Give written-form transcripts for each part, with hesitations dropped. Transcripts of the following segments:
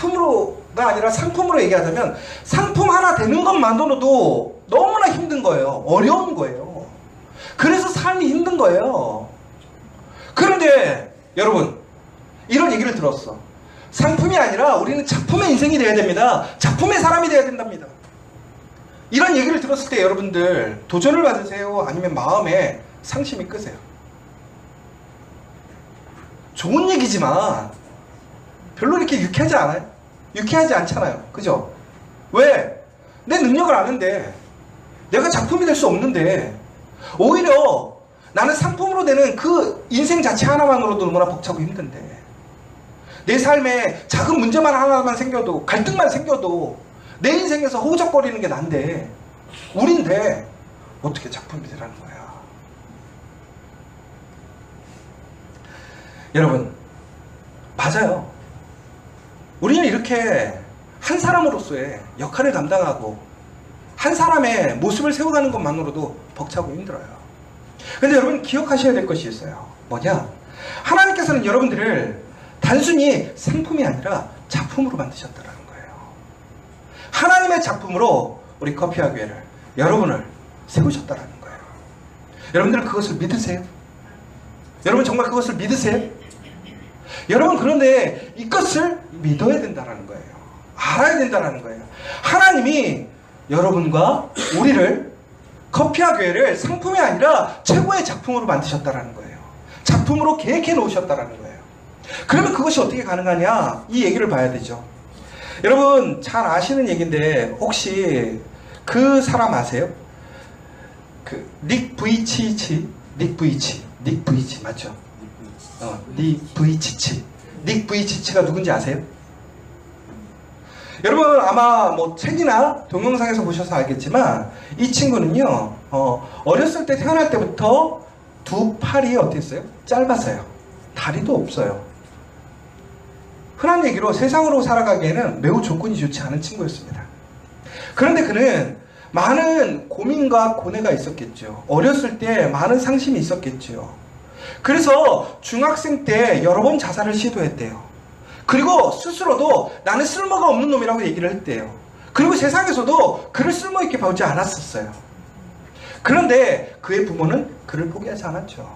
작품으로가 아니라 상품으로 얘기하자면 상품 하나 되는 것만으로도 너무나 힘든 거예요. 어려운 거예요. 그래서 삶이 힘든 거예요. 그런데 여러분, 이런 얘기를 들었어. 상품이 아니라 우리는 작품의 인생이 되어야 됩니다. 작품의 사람이 되어야 된답니다. 이런 얘기를 들었을 때 여러분들 도전을 받으세요? 아니면 마음에 상심이 끄세요? 좋은 얘기지만 별로 이렇게 유쾌하지 않아요? 유쾌하지 않잖아요. 그죠? 왜? 내 능력을 아는데, 내가 작품이 될 수 없는데, 오히려 나는 상품으로 되는 그 인생 자체 하나만으로도 너무나 벅차고 힘든데, 내 삶에 작은 문제만 하나만 생겨도, 갈등만 생겨도 내 인생에서 허우적거리는 게 난데, 우린데 어떻게 작품이 되라는 거야. 여러분, 맞아요. 우리는 이렇게 한 사람으로서의 역할을 감당하고 한 사람의 모습을 세워가는 것만으로도 벅차고 힘들어요. 근데 여러분 기억하셔야 될 것이 있어요. 뭐냐? 하나님께서는 여러분들을 단순히 상품이 아니라 작품으로 만드셨다는 거예요. 하나님의 작품으로 우리 커피와 교회를, 여러분을 세우셨다는 거예요. 여러분들은 그것을 믿으세요? 여러분 정말 그것을 믿으세요? 여러분, 그런데 이것을 믿어야 된다는 거예요. 알아야 된다는 거예요. 하나님이 여러분과 우리를, 커피와 교회를 상품이 아니라 최고의 작품으로 만드셨다는 거예요. 작품으로 계획해 놓으셨다는 거예요. 그러면 그것이 어떻게 가능하냐? 이 얘기를 봐야 되죠. 여러분 잘 아시는 얘기인데 혹시 그 사람 아세요? 그 닉 부이치치, 닉 부이치 맞죠? 닉 부이치치가 누군지 아세요? 여러분 아마 뭐 책이나 동영상에서 보셔서 알겠지만 이 친구는요 어렸을 때 태어날 때부터 두 팔이 어땠어요? 짧았어요. 다리도 없어요. 흔한 얘기로 세상으로 살아가기에는 매우 조건이 좋지 않은 친구였습니다. 그런데 그는 많은 고민과 고뇌가 있었겠죠. 어렸을 때 많은 상심이 있었겠죠. 그래서 중학생 때 여러 번 자살을 시도했대요. 그리고 스스로도 나는 쓸모가 없는 놈이라고 얘기를 했대요. 그리고 세상에서도 그를 쓸모있게 보지 않았었어요. 그런데 그의 부모는 그를 포기하지 않았죠.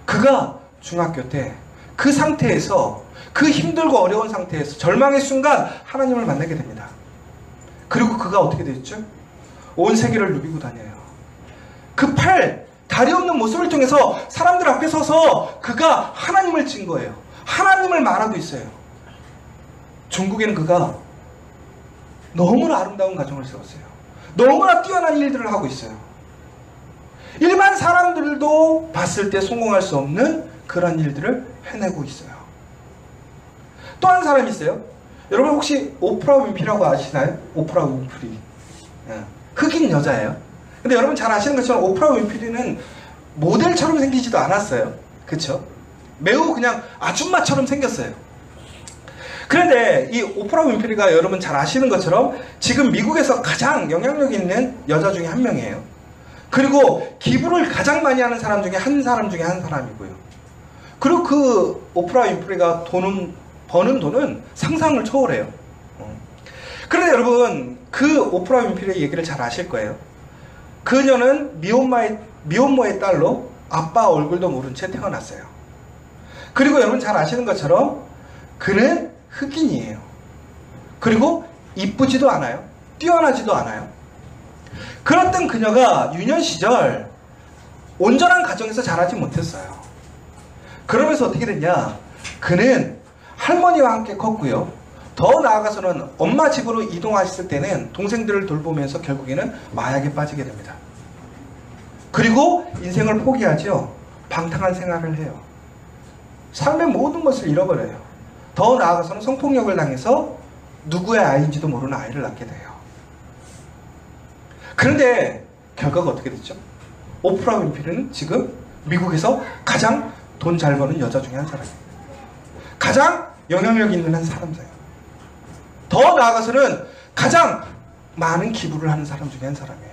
그가 중학교 때 그 상태에서, 그 힘들고 어려운 상태에서 절망의 순간 하나님을 만나게 됩니다. 그리고 그가 어떻게 됐죠? 온 세계를 누비고 다녀요. 그 다리 없는 모습을 통해서 사람들 앞에 서서 그가 하나님을 친 거예요. 하나님을 말하고 있어요. 중국에는 그가 너무나 아름다운 가정을 세웠어요. 너무나 뛰어난 일들을 하고 있어요. 일반 사람들도 봤을 때 성공할 수 없는 그런 일들을 해내고 있어요. 또 한 사람이 있어요. 여러분 혹시 오프라 윈프리라고 아시나요? 오프라 윈프리. 흑인 여자예요. 근데 여러분 잘 아시는 것처럼 오프라 윈프리는 모델처럼 생기지도 않았어요. 그쵸? 매우 그냥 아줌마처럼 생겼어요. 그런데 이 오프라 윈프리가 여러분 잘 아시는 것처럼 지금 미국에서 가장 영향력 있는 여자 중에 한 명이에요. 그리고 기부를 가장 많이 하는 사람 중에 한 사람이고요. 그리고 그 오프라 윈프리가 버는 돈은 상상을 초월해요. 그런데 여러분 그 오프라 윈프리의 얘기를 잘 아실 거예요. 그녀는 미혼모의 딸로 아빠 얼굴도 모른 채 태어났어요. 그리고 여러분 잘 아시는 것처럼 그는 흑인이에요. 그리고 이쁘지도 않아요. 뛰어나지도 않아요. 그랬던 그녀가 유년 시절 온전한 가정에서 자라지 못했어요. 그러면서 어떻게 됐냐? 그는 할머니와 함께 컸고요. 더 나아가서는 엄마 집으로 이동했을 때는 동생들을 돌보면서 결국에는 마약에 빠지게 됩니다. 그리고 인생을 포기하죠. 방탕한 생활을 해요. 삶의 모든 것을 잃어버려요. 더 나아가서는 성폭력을 당해서 누구의 아이인지도 모르는 아이를 낳게 돼요. 그런데 결과가 어떻게 됐죠? 오프라 윈프리는 지금 미국에서 가장 돈 잘 버는 여자 중에 한 사람이에요. 가장 영향력 있는 한 사람이에요. 더 나아가서는 가장 많은 기부를 하는 사람 중에 한 사람이에요.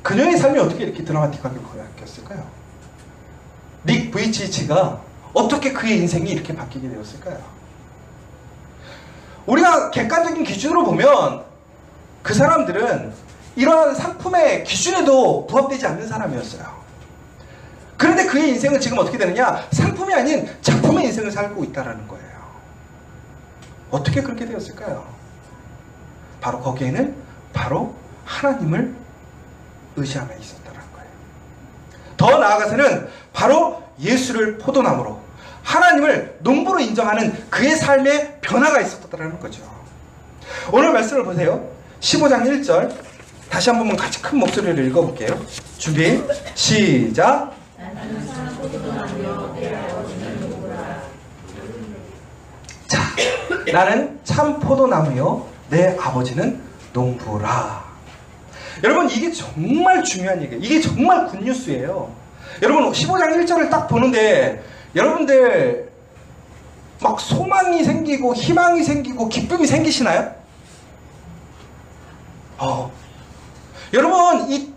그녀의 삶이 어떻게 이렇게 드라마틱하게 바뀌었을까요? 닉 부이치치가 어떻게 그의 인생이 이렇게 바뀌게 되었을까요? 우리가 객관적인 기준으로 보면 그 사람들은 이러한 상품의 기준에도 부합되지 않는 사람이었어요. 그런데 그의 인생은 지금 어떻게 되느냐? 상품이 아닌 작품의 인생을 살고 있다는 거예요. 어떻게 그렇게 되었을까요? 바로 거기에는 바로 하나님을 의지함에 있었다는 거예요. 더 나아가서는 바로 예수를 포도나무로, 하나님을 농부로 인정하는 그의 삶의 변화가 있었다는 거죠. 오늘 말씀을 보세요. 15장 1절 다시 한 번만 같이 큰 목소리로 읽어볼게요. 준비 시작. 자, 나는 참 포도나무요 내 아버지는 농부라. 여러분, 이게 정말 중요한 얘기예요. 이게 정말 굿뉴스예요. 여러분, 15장 1절을 딱 보는데 여러분들 막 소망이 생기고 희망이 생기고 기쁨이 생기시나요? 여러분, 이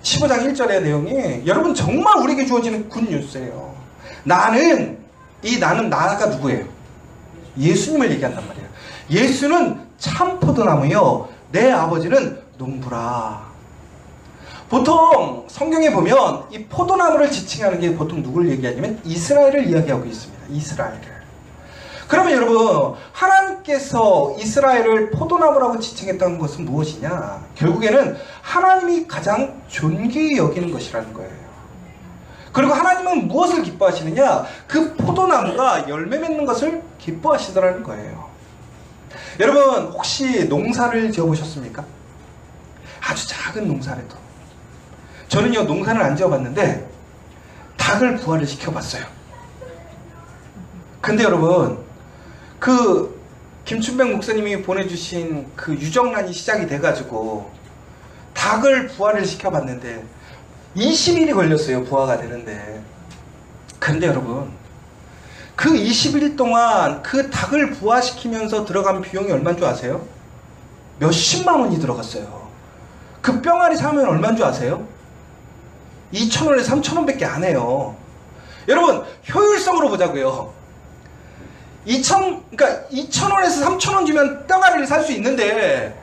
15장 1절의 내용이 여러분 정말 우리에게 주어지는 굿뉴스예요. 나는 나가 누구예요? 예수님을 얘기한단 말이에요. 예수는 참 포도나무요 내 아버지는 농부라. 보통 성경에 보면 이 포도나무를 지칭하는 게 보통 누굴 얘기하냐면 이스라엘을 이야기하고 있습니다. 이스라엘을. 그러면 여러분, 하나님께서 이스라엘을 포도나무라고 지칭했던 것은 무엇이냐? 결국에는 하나님이 가장 존귀히 여기는 것이라는 거예요. 그리고 하나님은 무엇을 기뻐하시느냐? 그 포도나무가 열매 맺는 것을 기뻐하시더라는 거예요. 여러분, 혹시 농사를 지어보셨습니까? 아주 작은 농사라도. 저는요, 농사는 안 지어봤는데 닭을 부화를 시켜봤어요. 근데 여러분, 그 김춘백 목사님이 보내주신 그 유정란이 시작이 돼가지고 닭을 부화를 시켜봤는데 20일이 걸렸어요. 부화가 되는데. 근데 여러분, 그 20일 동안 그 닭을 부화시키면서 들어간 비용이 얼마인 줄 아세요? 몇십만 원이 들어갔어요. 그 뿅아리 사면 얼마인 줄 아세요? 2,000원에서 3,000원 밖에 안 해요. 여러분, 효율성으로 보자고요. 2,000원에서 3,000원 주면 뿅아리를 살 수 있는데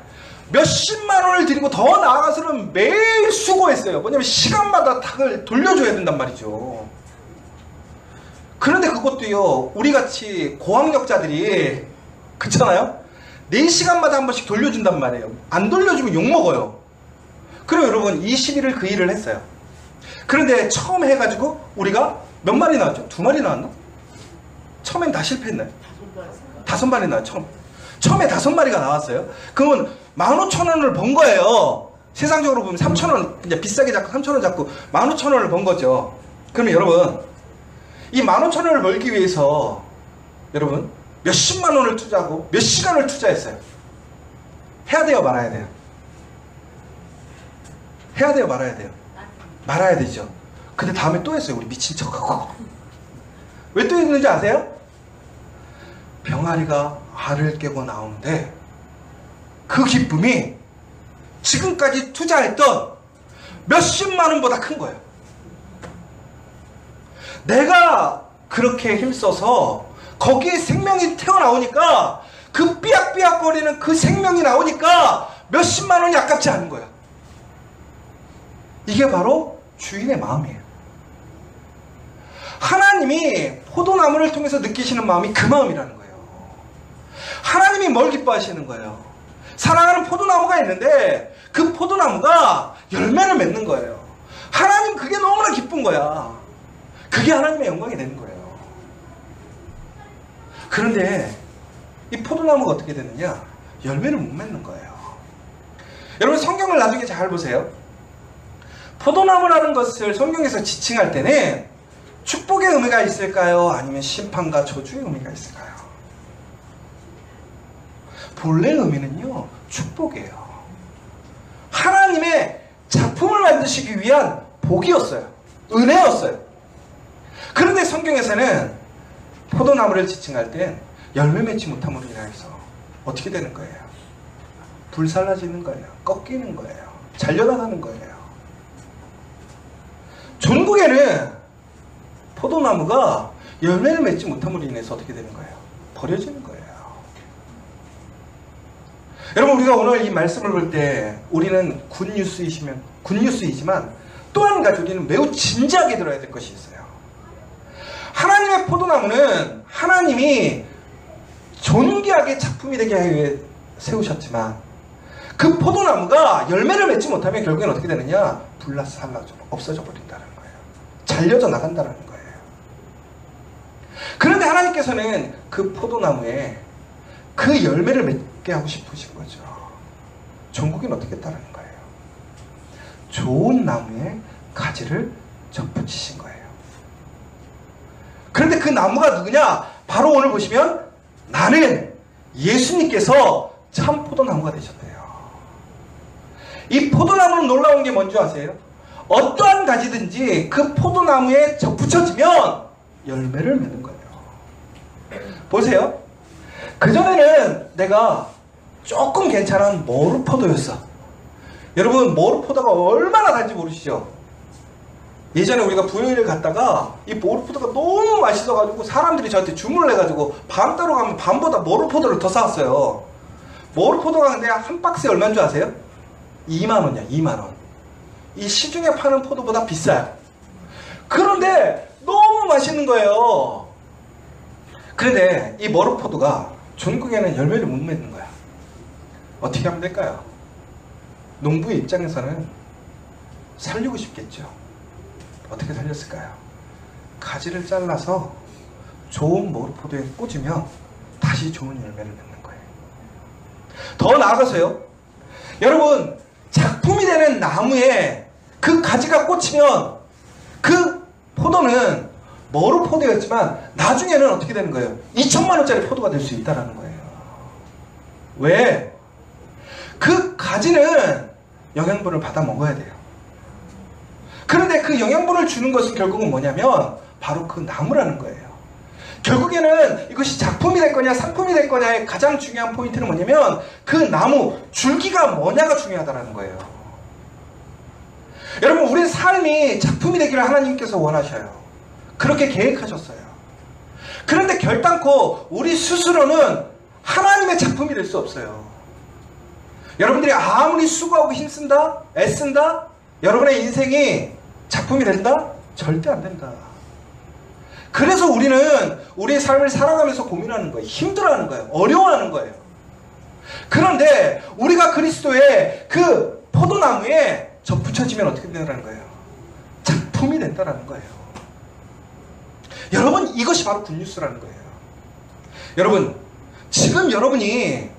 몇십만 원을 들이고 더 나아가서는 매일 수고했어요. 뭐냐면 시간마다 닭을 돌려줘야 된단 말이죠. 그런데 그것도요, 우리같이 고학력자들이 그렇잖아요? 4시간마다 한 번씩 돌려준단 말이에요. 안 돌려주면 욕먹어요. 그리고 여러분, 20일을 그 일을 했어요. 그런데 처음 해가지고 우리가 몇 마리 나왔죠? 2마리 나왔나? 처음엔 다 실패했나요? 5마리 나왔죠. 처음에 5마리가 나왔어요. 그러면 15,000원을 번 거예요. 세상적으로 보면 3,000원, 이제 비싸게 잡고 3,000원 잡고 15,000원을 번 거죠. 그러면 여러분, 이 15,000원을 벌기 위해서 여러분 몇십만 원을 투자하고 몇 시간을 투자했어요. 해야 돼요, 말아야 돼요? 해야 돼요, 말아야 돼요? 말아야 되죠. 근데 다음에 또 했어요. 우리 미친 척하고. 왜 또 했는지 아세요? 병아리가 알을 깨고 나오는데 그 기쁨이 지금까지 투자했던 몇십만 원보다 큰 거예요. 내가 그렇게 힘써서 거기에 생명이 태어나오니까 그 삐약삐약거리는 그 생명이 나오니까 몇십만 원이 아깝지 않은 거예요. 이게 바로 주인의 마음이에요. 하나님이 포도나무를 통해서 느끼시는 마음이 그 마음이라는 거예요. 하나님이 뭘 기뻐하시는 거예요? 사랑하는 포도나무가 있는데 그 포도나무가 열매를 맺는 거예요. 하나님 그게 너무나 기쁜 거야. 그게 하나님의 영광이 되는 거예요. 그런데 이 포도나무가 어떻게 되느냐? 열매를 못 맺는 거예요. 여러분, 성경을 나중에 잘 보세요. 포도나무라는 것을 성경에서 지칭할 때는 축복의 의미가 있을까요? 아니면 심판과 저주의 의미가 있을까요? 본래 의미는요, 축복이에요. 하나님의 작품을 만드시기 위한 복이었어요. 은혜였어요. 그런데 성경에서는 포도나무를 지칭할 땐 열매 맺지 못함으로 인해서 어떻게 되는 거예요? 불살라지는 거예요. 꺾이는 거예요. 잘려나가는 거예요. 종국에는 포도나무가 열매를 맺지 못함으로 인해서 어떻게 되는 거예요? 버려지는 거예요. 여러분, 우리가 오늘 이 말씀을 볼 때 우리는 굿뉴스이지만 또 한 가지 우리는 매우 진지하게 들어야 될 것이 있어요. 하나님의 포도나무는 하나님이 존귀하게 작품이 되게 하기 위해 세우셨지만 그 포도나무가 열매를 맺지 못하면 결국엔 어떻게 되느냐? 불나살라져 없어져 버린다는 거예요. 잘려져 나간다는 거예요. 그런데 하나님께서는 그 포도나무에 그 열매를 맺게 하고 싶으신 거죠. 종국이는 어떻게 했다는 거예요? 좋은 나무에 가지를 접붙이신 거예요. 그런데 그 나무가 누구냐? 바로 오늘 보시면 나는 예수님께서 참 포도나무가 되셨대요. 이 포도나무는 놀라운 게 뭔지 아세요? 어떠한 가지든지 그 포도나무에 접붙여지면 열매를 맺는 거예요. 보세요. 그전에는 내가 조금 괜찮은 모루포도였어. 여러분, 모루포도가 얼마나 단지 모르시죠? 예전에 우리가 부여일을 갔다가 이 모루포도가 너무 맛있어가지고 사람들이 저한테 주문을 해가지고 밤 따러 가면 밤보다 모루포도를 더 사왔어요. 모루포도가 근데 한 박스에 얼마인 줄 아세요? 2만원이야, 2만원. 이 시중에 파는 포도보다 비싸요. 그런데 너무 맛있는 거예요. 그런데 이 모루포도가 전국에는 열매를 못 맺는 거야. 어떻게 하면 될까요? 농부의 입장에서는 살리고 싶겠죠. 어떻게 살렸을까요? 가지를 잘라서 좋은 모루포도에 꽂으면 다시 좋은 열매를 맺는 거예요. 더 나아가서요. 여러분, 작품이 되는 나무에 그 가지가 꽂히면 그 포도는 모루포도였지만 나중에는 어떻게 되는 거예요? 2천만 원짜리 포도가 될 수 있다는 거예요. 왜? 그 가지는 영양분을 받아 먹어야 돼요. 그런데 그 영양분을 주는 것은 결국은 뭐냐면 바로 그 나무라는 거예요. 결국에는 이것이 작품이 될 거냐 상품이 될 거냐의 가장 중요한 포인트는 뭐냐면 그 나무, 줄기가 뭐냐가 중요하다는 거예요. 여러분, 우리의 삶이 작품이 되기를 하나님께서 원하셔요. 그렇게 계획하셨어요. 그런데 결단코 우리 스스로는 하나님의 작품이 될 수 없어요. 여러분들이 아무리 수고하고 힘쓴다, 애쓴다, 여러분의 인생이 작품이 된다? 절대 안 된다. 그래서 우리는 우리의 삶을 살아가면서 고민하는 거예요. 힘들어하는 거예요. 어려워하는 거예요. 그런데 우리가 그리스도의 그 포도나무에 접붙여지면 어떻게 된다는 거예요? 작품이 된다는 거예요. 여러분, 이것이 바로 굿뉴스라는 거예요. 여러분, 지금 여러분이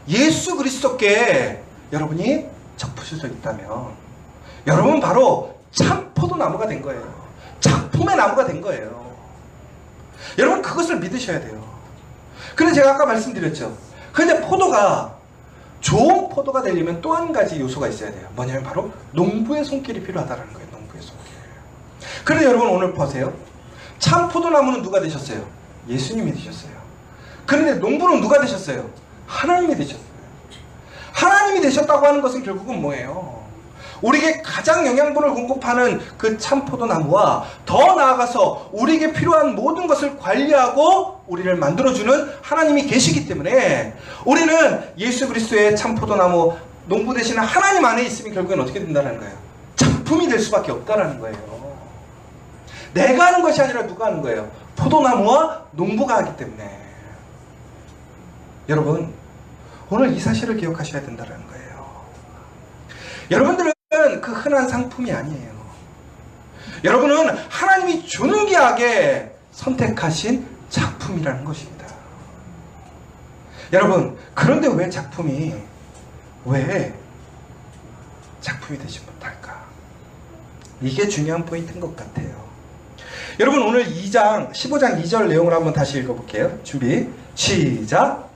예수 그리스도께 여러분이 접붙여져 있다면 여러분은 바로 참 포도나무가 된 거예요. 작품의 나무가 된 거예요. 여러분, 그것을 믿으셔야 돼요. 근데 제가 아까 말씀드렸죠. 근데 포도가 좋은 포도가 되려면 또 한 가지 요소가 있어야 돼요. 뭐냐면 바로 농부의 손길이 필요하다는 거예요. 농부의 손길. 그런데 여러분, 오늘 보세요. 참 포도나무는 누가 되셨어요? 예수님이 되셨어요. 그런데 농부는 누가 되셨어요? 하나님이 되셨어요. 하나님이 되셨다고 하는 것은 결국은 뭐예요? 우리에게 가장 영양분을 공급하는 그 참포도나무와 더 나아가서 우리에게 필요한 모든 것을 관리하고 우리를 만들어주는 하나님이 계시기 때문에 우리는 예수 그리스도의 참포도나무, 농부 되시는 하나님 안에 있으면 결국엔 어떻게 된다는 거예요? 작품이 될 수밖에 없다는 거예요. 내가 하는 것이 아니라 누가 하는 거예요? 포도나무와 농부가 하기 때문에. 여러분, 오늘 이 사실을 기억하셔야 된다는 거예요. 여러분들은 그 흔한 상품이 아니에요. 여러분은 하나님이 존귀하게 선택하신 작품이라는 것입니다. 여러분, 그런데 왜 작품이 되지 못할까? 이게 중요한 포인트인 것 같아요. 여러분, 오늘 15장 2절 내용을 한번 다시 읽어볼게요. 준비, 시작!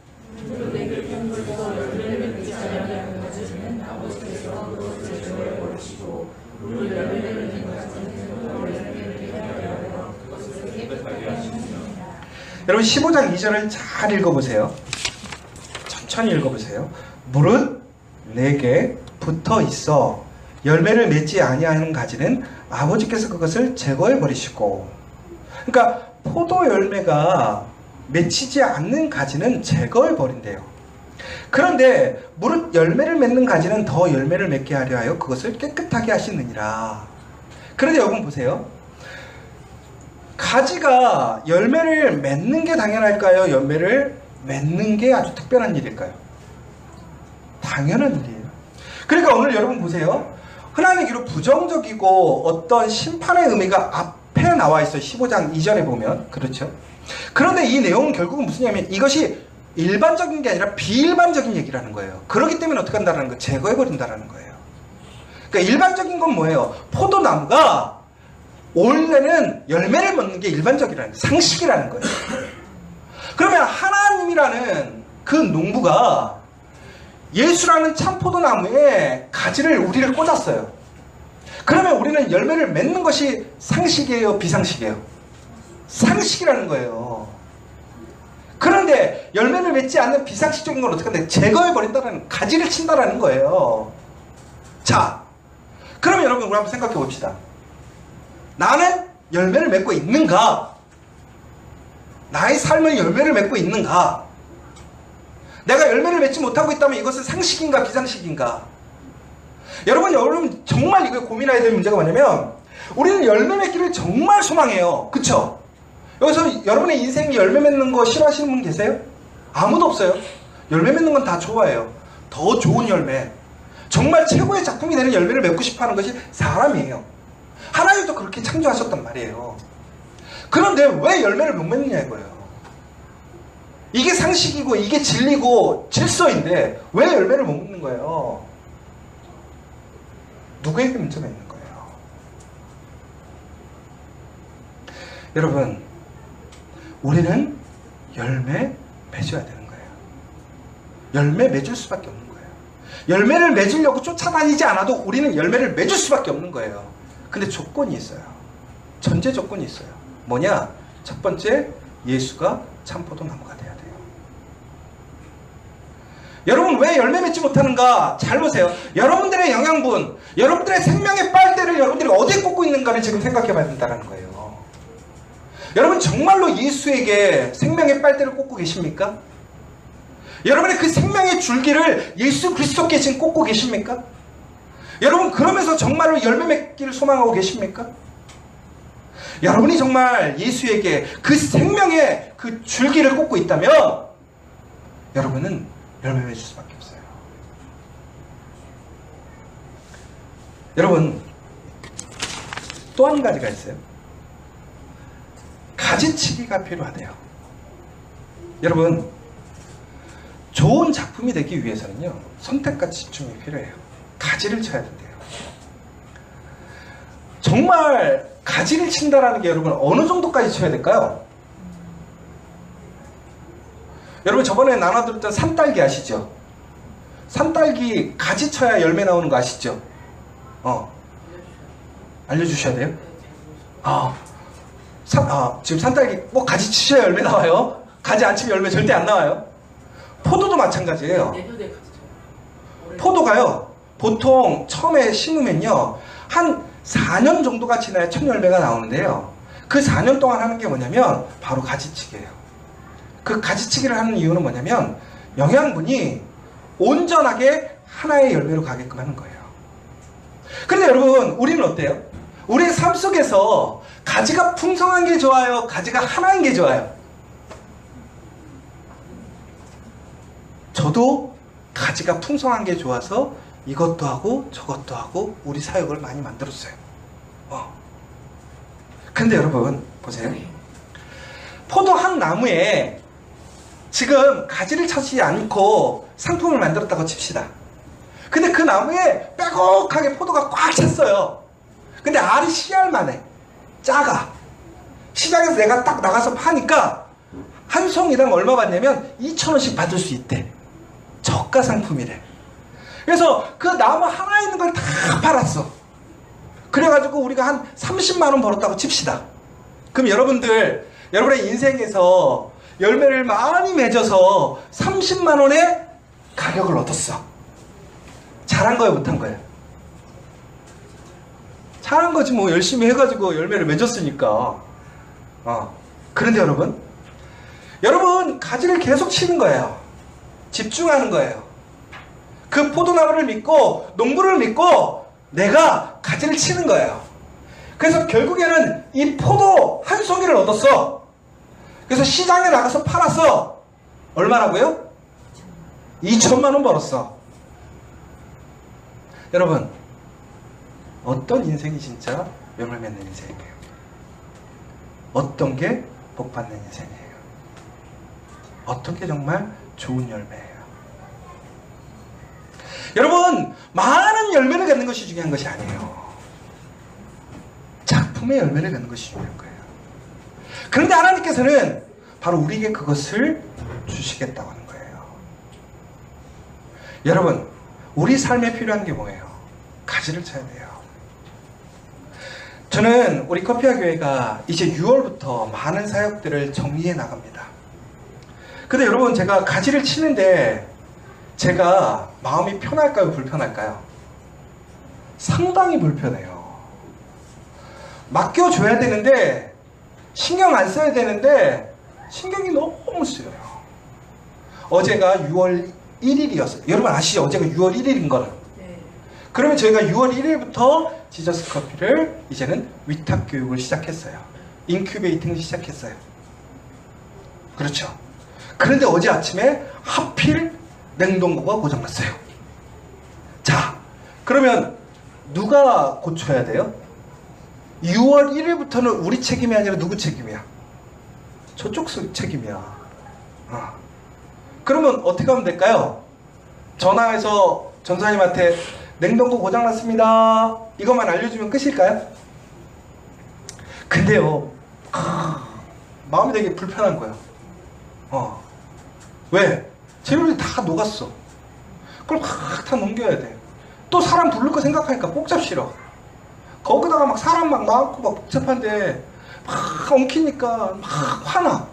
여러분, 15장 2절을 잘 읽어보세요. 천천히 읽어보세요. 물은 내게 붙어 있어 열매를 맺지 아니하는 가지는 아버지께서 그것을 제거해 버리시고. 그러니까 포도 열매가 맺히지 않는 가지는 제거해 버린대요. 그런데 무릇 열매를 맺는 가지는 더 열매를 맺게 하려 하여 그것을 깨끗하게 하시느니라. 그런데 여러분 보세요. 가지가 열매를 맺는 게 당연할까요? 열매를 맺는 게 아주 특별한 일일까요? 당연한 일이에요. 그러니까 오늘 여러분 보세요. 흔한 얘기로 부정적이고 어떤 심판의 의미가 앞에 나와 있어요. 15장 이전에 보면. 그렇죠? 그런데 이 내용은 결국은 무슨 얘기냐면 이것이 일반적인 게 아니라 비일반적인 얘기라는 거예요. 그렇기 때문에 어떻게 한다는 거예요? 제거해버린다는 거예요. 그러니까 일반적인 건 뭐예요? 포도나무가 원래는 열매를 맺는 게 일반적이라는 거예요. 상식이라는 거예요. 그러면 하나님이라는 그 농부가 예수라는 참 포도나무에 가지를 우리를 꽂았어요. 그러면 우리는 열매를 맺는 것이 상식이에요? 비상식이에요? 상식이라는 거예요. 그런데 열매를 맺지 않는 비상식적인 걸 어떻게 하는데 제거해버린다는, 가지를 친다라는 거예요. 자, 그러면 여러분 우리 한번 생각해 봅시다. 나는 열매를 맺고 있는가? 나의 삶은 열매를 맺고 있는가? 내가 열매를 맺지 못하고 있다면 이것은 상식인가 비상식인가? 여러분 정말 이거 고민해야 될 문제가 뭐냐면 우리는 열매 맺기를 정말 소망해요. 그쵸? 여기서 여러분의 인생이 열매 맺는 거 싫어하시는 분 계세요? 아무도 없어요. 열매 맺는 건 다 좋아해요. 더 좋은 열매, 정말 최고의 작품이 되는 열매를 맺고 싶어하는 것이 사람이에요. 하나님도 그렇게 창조하셨단 말이에요. 그런데 왜 열매를 못 맺느냐 이거예요. 이게 상식이고 이게 진리고 질서인데 왜 열매를 못 맺는 거예요? 누구에게 문제가 있는 거예요? 여러분, 우리는 열매 맺어야 되는 거예요. 열매 맺을 수밖에 없는 거예요. 열매를 맺으려고 쫓아다니지 않아도 우리는 열매를 맺을 수밖에 없는 거예요. 근데 조건이 있어요. 전제 조건이 있어요. 뭐냐? 첫 번째, 예수가 참 포도나무가 돼야 돼요. 여러분 왜 열매 맺지 못하는가? 잘 보세요. 여러분들의 영양분, 여러분들의 생명의 빨대를 여러분들이 어디에 꽂고 있는가를 지금 생각해 봐야 된다는 거예요. 여러분 정말로 예수에게 생명의 빨대를 꽂고 계십니까? 여러분의 그 생명의 줄기를 예수 그리스도께 지금 꽂고 계십니까? 여러분 그러면서 정말로 열매 맺기를 소망하고 계십니까? 여러분이 정말 예수에게 그 생명의 그 줄기를 꽂고 있다면 여러분은 열매 맺을 수밖에 없어요. 여러분 또 한 가지가 있어요. 가지치기가 필요하대요. 여러분 좋은 작품이 되기 위해서는요 선택과 집중이 필요해요. 가지를 쳐야 된대요. 정말 가지를 친다라는 게 여러분 어느 정도까지 쳐야 될까요? 여러분 저번에 나눠드렸던 산딸기 아시죠? 산딸기 가지 쳐야 열매 나오는 거 아시죠? 알려주셔야 돼요? 지금 산딸기 꼭 가지 치셔야 열매 나와요. 가지 안 치면 열매 절대 안 나와요. 포도도 마찬가지예요. 포도가요 보통 처음에 심으면요 한 4년 정도가 지나야 첫 열매가 나오는데요. 그 4년 동안 하는 게 뭐냐면 바로 가지치기예요. 그 가지치기를 하는 이유는 뭐냐면 영양분이 온전하게 하나의 열매로 가게끔 하는 거예요. 그런데 여러분 우리는 어때요? 우리의 삶 속에서 가지가 풍성한 게 좋아요? 가지가 하나인 게 좋아요? 저도 가지가 풍성한 게 좋아서 이것도 하고 저것도 하고 우리 사역을 많이 만들었어요. 근데 여러분 보세요. 포도 한 나무에 지금 가지를 쳐지 않고 상품을 만들었다고 칩시다. 근데 그 나무에 빼곡하게 포도가 꽉 찼어요. 근데 알이 씨알만 해. 작아. 시장에서 내가 딱 나가서 파니까 한 송이당 얼마 받냐면 2,000원씩 받을 수 있대. 저가 상품이래. 그래서 그 나무 하나 있는 걸 다 팔았어. 그래가지고 우리가 한 30만원 벌었다고 칩시다. 그럼 여러분의 인생에서 열매를 많이 맺어서 30만원의 가격을 얻었어. 잘한 거예요, 못한 거예요? 잘한 거지 뭐. 열심히 해가지고 열매를 맺었으니까. 그런데 여러분 가지를 계속 치는 거예요. 집중하는 거예요. 그 포도나무를 믿고 농부를 믿고 내가 가지를 치는 거예요. 그래서 결국에는 이 포도 한 송이를 얻었어. 그래서 시장에 나가서 팔았어. 얼마라고요? 2천만 원 벌었어. 여러분, 어떤 인생이 진짜 명을 맺는 인생이에요? 어떤 게 복받는 인생이에요? 어떤 게 정말 좋은 열매예요? 여러분, 많은 열매를 갖는 것이 중요한 것이 아니에요. 작품의 열매를 갖는 것이 중요한 거예요. 그런데 하나님께서는 바로 우리에게 그것을 주시겠다고 하는 거예요. 여러분, 우리 삶에 필요한 게 뭐예요? 가지를 쳐야 돼요. 저는 우리 커피아 교회가 이제 6월부터 많은 사역들을 정리해 나갑니다. 근데 여러분, 제가 가지를 치는데 제가 마음이 편할까요? 불편할까요? 상당히 불편해요. 맡겨줘야 되는데 신경 안 써야 되는데 신경이 너무 쓰여요. 어제가 6월 1일이었어요. 여러분 아시죠? 어제가 6월 1일인 거는. 네. 그러면 저희가 6월 1일부터 지저스 커피를 이제는 위탁 교육을 시작했어요. 인큐베이팅을 시작했어요. 그렇죠. 그런데 어제 아침에 하필 냉동고가 고장났어요. 자, 그러면 누가 고쳐야 돼요? 6월 1일부터는 우리 책임이 아니라 누구 책임이야? 저쪽 책임이야. 그러면 어떻게 하면 될까요? 전화해서 전사님한테 냉동고 고장났습니다. 이것만 알려주면 끝일까요? 근데요, 마음이 되게 불편한 거야. 왜? 재료들이 다 녹았어. 그걸 막 다 넘겨야 돼. 또 사람 부를 거 생각하니까 복잡 싫어. 거기다가 막 사람 막 많고 막 복잡한데 막 엉키니까 막 화나.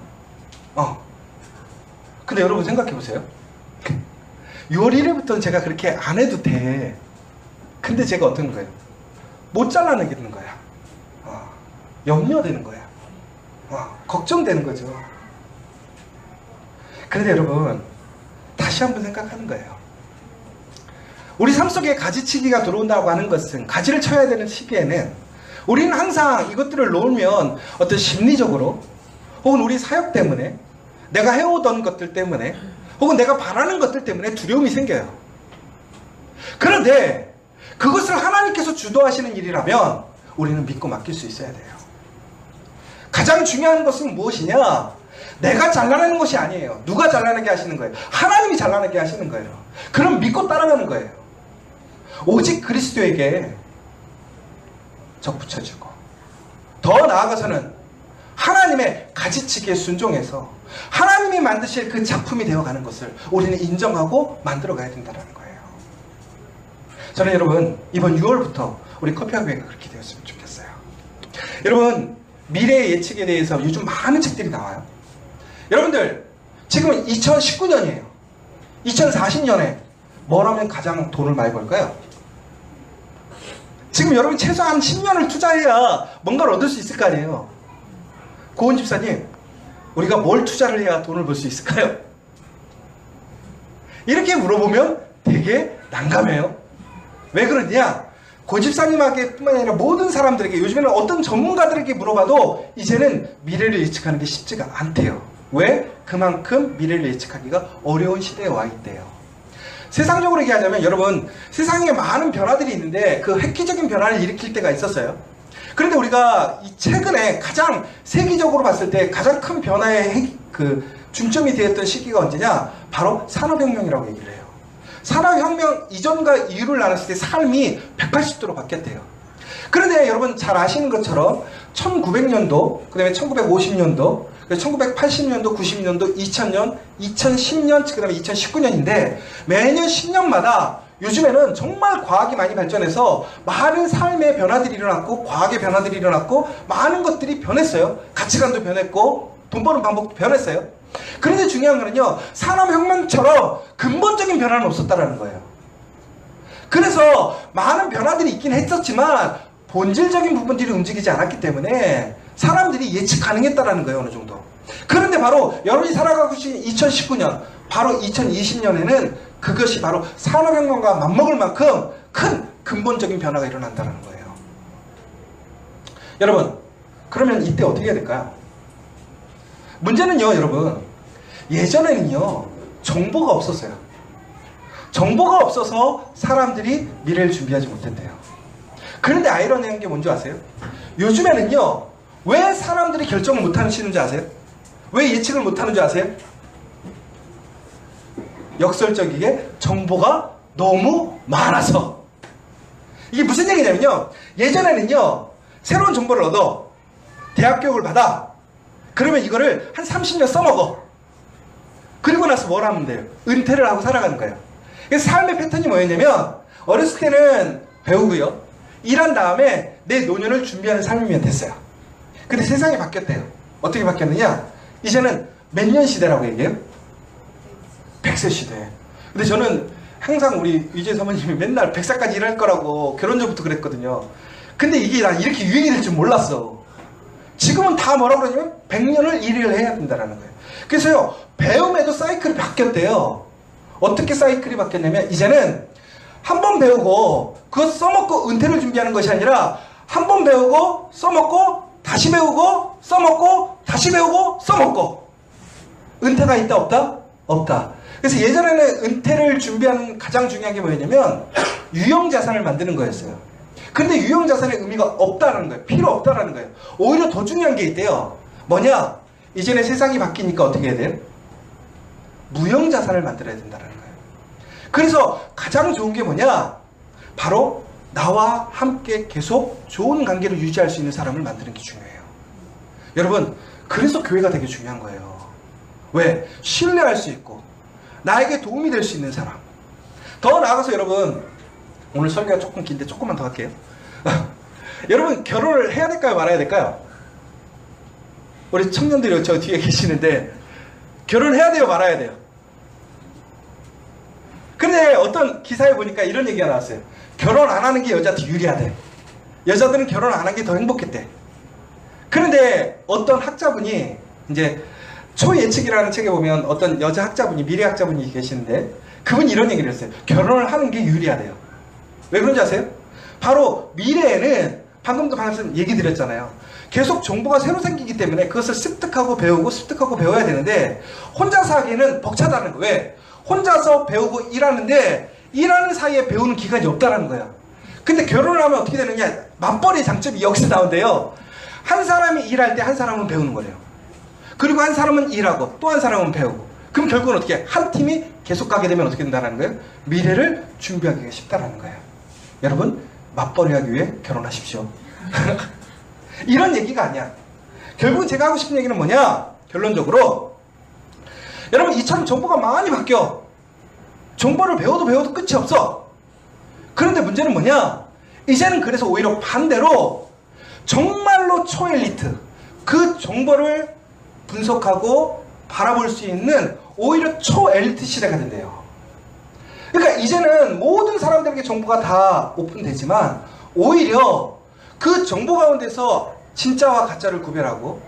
근데 여러분 생각해 보세요. 6월 1일부터는 제가 그렇게 안 해도 돼. 근데 제가 어떤 거예요? 못 잘라내겠는 거야. 염려되는 거야. 걱정되는 거죠. 그런데 여러분, 다시 한번 생각하는 거예요. 우리 삶 속에 가지치기가 들어온다고 하는 것은, 가지를 쳐야 되는 시기에는 우리는 항상 이것들을 놓으면 어떤 심리적으로 혹은 우리 사역 때문에, 내가 해오던 것들 때문에, 혹은 내가 바라는 것들 때문에 두려움이 생겨요. 그런데 그것을 하나님께서 주도하시는 일이라면 우리는 믿고 맡길 수 있어야 돼요. 가장 중요한 것은 무엇이냐? 내가 잘라내는 것이 아니에요. 누가 잘라내게 하시는 거예요? 하나님이 잘라내게 하시는 거예요. 그럼 믿고 따라가는 거예요. 오직 그리스도에게 접붙여주고, 더 나아가서는 하나님의 가지치기에 순종해서 하나님이 만드실 그 작품이 되어가는 것을 우리는 인정하고 만들어가야 된다는 거예요. 저는 여러분, 이번 6월부터 우리 커피아 교회가 그렇게 되었으면 좋겠어요. 여러분, 미래의 예측에 대해서 요즘 많은 책들이 나와요. 여러분들, 지금은 2019년이에요. 2040년에 뭘 하면 가장 돈을 많이 벌까요? 지금 여러분 최소한 10년을 투자해야 뭔가를 얻을 수 있을 거 아니에요. 고은 집사님, 우리가 뭘 투자를 해야 돈을 벌 수 있을까요? 이렇게 물어보면 되게 난감해요. 왜 그러냐? 고 집사님에게 뿐만 아니라 모든 사람들에게, 요즘에는 어떤 전문가들에게 물어봐도 이제는 미래를 예측하는 게 쉽지가 않대요. 왜? 그만큼 미래를 예측하기가 어려운 시대에 와 있대요. 세상적으로 얘기하자면, 여러분, 세상에 많은 변화들이 있는데 그 획기적인 변화를 일으킬 때가 있었어요. 그런데 우리가 이 최근에 가장 세계적으로 봤을 때 가장 큰 변화의 그 중점이 되었던 시기가 언제냐? 바로 산업혁명이라고 얘기를 해요. 산업혁명 이전과 이후를 나눴을 때 삶이 180도로 바뀌었대요. 그런데 여러분 잘 아시는 것처럼 1900년도, 그 다음에 1950년도, 1980년도, 90년도, 2000년, 2010년, 그 다음에 2019년인데 매년 10년마다 요즘에는 정말 과학이 많이 발전해서 많은 삶의 변화들이 일어났고, 과학의 변화들이 일어났고, 많은 것들이 변했어요. 가치관도 변했고, 돈 버는 방법도 변했어요. 그런데 중요한 거는요, 산업혁명처럼 근본적인 변화는 없었다라는 거예요. 그래서 많은 변화들이 있긴 했었지만 본질적인 부분들이 움직이지 않았기 때문에 사람들이 예측 가능했다라는 거예요. 어느 정도. 그런데 바로 여러분이 살아가고 계신 2019년, 바로 2020년에는 그것이 바로 산업혁명과 맞먹을 만큼 큰 근본적인 변화가 일어난다는 거예요. 여러분, 그러면 이때 어떻게 해야 될까요? 문제는요, 여러분, 예전에는요, 정보가 없었어요. 정보가 없어서 사람들이 미래를 준비하지 못했대요. 그런데 아이러니한 게 뭔지 아세요? 요즘에는요, 왜 사람들이 결정을 못하시는 줄 아세요? 왜 예측을 못하는 줄 아세요? 역설적이게 정보가 너무 많아서. 이게 무슨 얘기냐면요, 예전에는요, 새로운 정보를 얻어 대학 교육을 받아, 그러면 이거를 한 30년 써먹어. 그리고 나서 뭘 하면 돼요? 은퇴를 하고 살아가는 거예요. 그래서 삶의 패턴이 뭐였냐면, 어렸을 때는 배우고요, 일한 다음에 내 노년을 준비하는 삶이면 됐어요. 근데 세상이 바뀌었대요. 어떻게 바뀌었느냐? 이제는 몇 년 시대라고 얘기해요? 100세 시대. 근데 저는 항상 우리 유재 사모님이 맨날 100살까지 일할 거라고 결혼 전부터 그랬거든요. 근데 이게 난 이렇게 유행이 될 줄 몰랐어. 지금은 다 뭐라고 그러냐면 100년을 일을 해야 된다는 거예요. 그래서요, 배움에도 사이클이 바뀌었대요. 어떻게 사이클이 바뀌었냐면, 이제는 한 번 배우고 그것 써먹고 은퇴를 준비하는 것이 아니라, 한 번 배우고 써먹고 다시 배우고 써먹고 다시 배우고 써먹고. 은퇴가 있다 없다? 없다. 그래서 예전에는 은퇴를 준비하는 가장 중요한 게 뭐였냐면 유형자산을 만드는 거였어요. 근데 유형자산의 의미가 없다는 거예요. 필요 없다는 거예요. 오히려 더 중요한 게 있대요. 뭐냐? 이제는 세상이 바뀌니까 어떻게 해야 돼요? 무형자산을 만들어야 된다는 거예요. 그래서 가장 좋은 게 뭐냐? 바로 나와 함께 계속 좋은 관계를 유지할 수 있는 사람을 만드는 게 중요해요. 여러분, 그래서 교회가 되게 중요한 거예요. 왜? 신뢰할 수 있고 나에게 도움이 될 수 있는 사람. 더 나아가서 여러분, 오늘 설교가 조금 긴데 조금만 더 할게요. 여러분, 결혼을 해야 될까요? 말아야 될까요? 우리 청년들이 저 뒤에 계시는데 결혼을 해야 돼요? 말아야 돼요? 근데 어떤 기사에 보니까 이런 얘기가 나왔어요. 결혼 안 하는 게 여자한테 유리하대. 여자들은 결혼 안 한 게 더 행복했대. 그런데 어떤 학자분이, 이제 초예측이라는 책에 보면 어떤 여자 학자분이, 미래 학자분이 계시는데, 그분이 이런 얘기를 했어요. 결혼을 하는 게 유리하대요. 왜 그런지 아세요? 바로 미래에는, 방금도 얘기 드렸잖아요. 계속 정보가 새로 생기기 때문에 그것을 습득하고 배우고 습득하고 배워야 되는데, 혼자서 하기에는 벅차다는 거예요. 왜? 혼자서 배우고 일하는데 일하는 사이에 배우는 기간이 없다는 거야. 근데 결혼을 하면 어떻게 되느냐? 맞벌이의 장점이 여기서 나온대요. 한 사람이 일할 때 한 사람은 배우는 거래요. 그리고 한 사람은 일하고 또 한 사람은 배우고. 그럼 결국은 어떻게 해? 한 팀이 계속 가게 되면 어떻게 된다는 거예요? 미래를 준비하기가 쉽다라는 거예요. 여러분, 맞벌이하기 위해 결혼하십시오. 이런 얘기가 아니야. 결국은 제가 하고 싶은 얘기는 뭐냐? 결론적으로, 여러분, 이처럼 정보가 많이 바뀌어. 정보를 배워도 끝이 없어. 그런데 문제는 뭐냐? 이제는 그래서 오히려 반대로 정말로 초엘리트, 그 정보를 분석하고 바라볼 수 있는 오히려 초엘리트 시대가 된대요. 그러니까 이제는 모든 사람들에게 정보가 다 오픈되지만 오히려 그 정보 가운데서 진짜와 가짜를 구별하고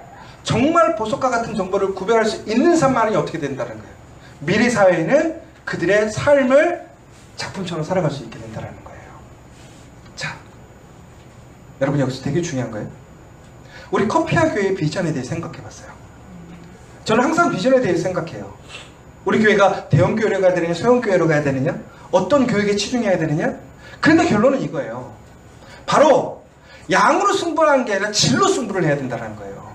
정말 보석과 같은 정보를 구별할 수 있는 사람만이 어떻게 된다는 거예요. 미래 사회에는 그들의 삶을 작품처럼 살아갈 수 있게 된다는 거예요. 자, 여러분, 여기서 되게 중요한 거예요. 우리 커피와 교회의 비전에 대해 생각해 봤어요. 저는 항상 비전에 대해 생각해요. 우리 교회가 대형 교회로 가야 되느냐, 소형 교회로 가야 되느냐, 어떤 교육에 치중해야 되느냐. 그런데 결론은 이거예요. 바로 양으로 승부하는 게 아니라 질로 승부를 해야 된다는 거예요.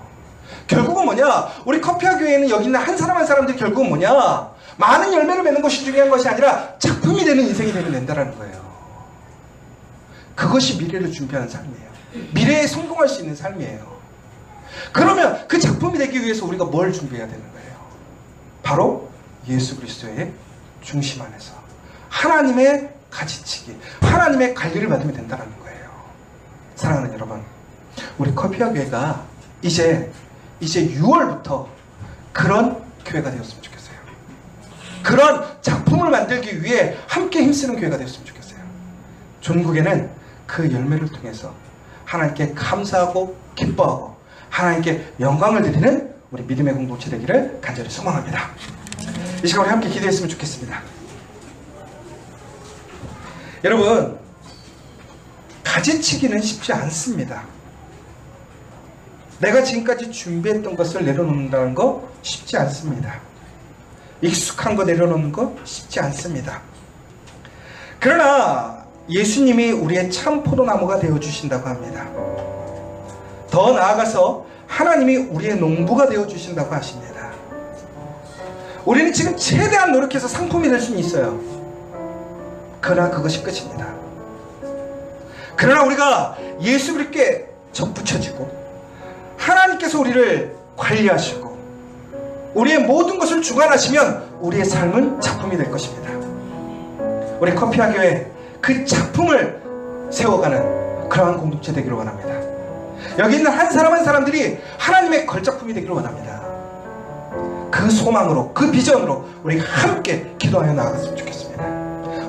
결국은 뭐냐? 우리 커피와 교회에는 여기 있는 한 사람 한 사람들이 결국은 뭐냐? 많은 열매를 맺는 것이 중요한 것이 아니라 작품이 되는 인생이 되면 된다는 거예요. 그것이 미래를 준비하는 삶이에요. 미래에 성공할 수 있는 삶이에요. 그러면 그 작품이 되기 위해서 우리가 뭘 준비해야 되는 거예요? 바로 예수 그리스도의 중심 안에서 하나님의 가지치기, 하나님의 관리를 받으면 된다는 거예요. 사랑하는 여러분, 우리 커피와 교회가 이제 6월부터 그런 교회가 되었으면 좋겠어요. 그런 작품을 만들기 위해 함께 힘쓰는 교회가 되었으면 좋겠어요. 종국에는 그 열매를 통해서 하나님께 감사하고 기뻐하고 하나님께 영광을 드리는 우리 믿음의 공동체 되기를 간절히 소망합니다. 이 시간 우리 함께 기도했으면 좋겠습니다. 여러분, 가지치기는 쉽지 않습니다. 내가 지금까지 준비했던 것을 내려놓는다는 거 쉽지 않습니다. 익숙한 거 내려놓는 거 쉽지 않습니다. 그러나 예수님이 우리의 참 포도나무가 되어주신다고 합니다. 더 나아가서 하나님이 우리의 농부가 되어주신다고 하십니다. 우리는 지금 최대한 노력해서 상품이 될 수는 있어요. 그러나 그것이 끝입니다. 그러나 우리가 예수 그리스도께 접붙여지고 하나님께서 우리를 관리하시고 우리의 모든 것을 주관하시면 우리의 삶은 작품이 될 것입니다. 우리 커피와 교회 그 작품을 세워가는 그러한 공동체 되기를 원합니다. 여기 있는 한 사람 한 사람들이 하나님의 걸작품이 되기를 원합니다. 그 소망으로, 그 비전으로 우리 함께 기도하여 나아갔으면 좋겠습니다.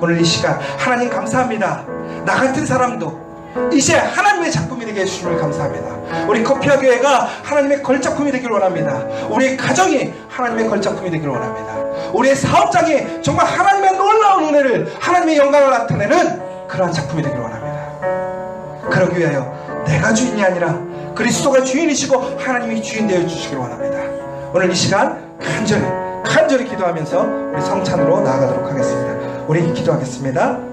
오늘 이 시간 하나님 감사합니다. 나 같은 사람도 이제 하나님의 작품이 되게 해주심을 감사합니다. 우리 커피와 교회가 하나님의 걸작품이 되기를 원합니다. 우리의 가정이 하나님의 걸작품이 되기를 원합니다. 우리의 사업장이 정말 하나님의 놀라운 은혜를, 하나님의 영광을 나타내는 그러한 작품이 되기를 원합니다. 그러기 위하여 내가 주인이 아니라 그리스도가 주인이시고 하나님이 주인 되어 주시기를 원합니다. 오늘 이 시간 간절히 기도하면서 우리 성찬으로 나아가도록 하겠습니다. 우리 기도하겠습니다.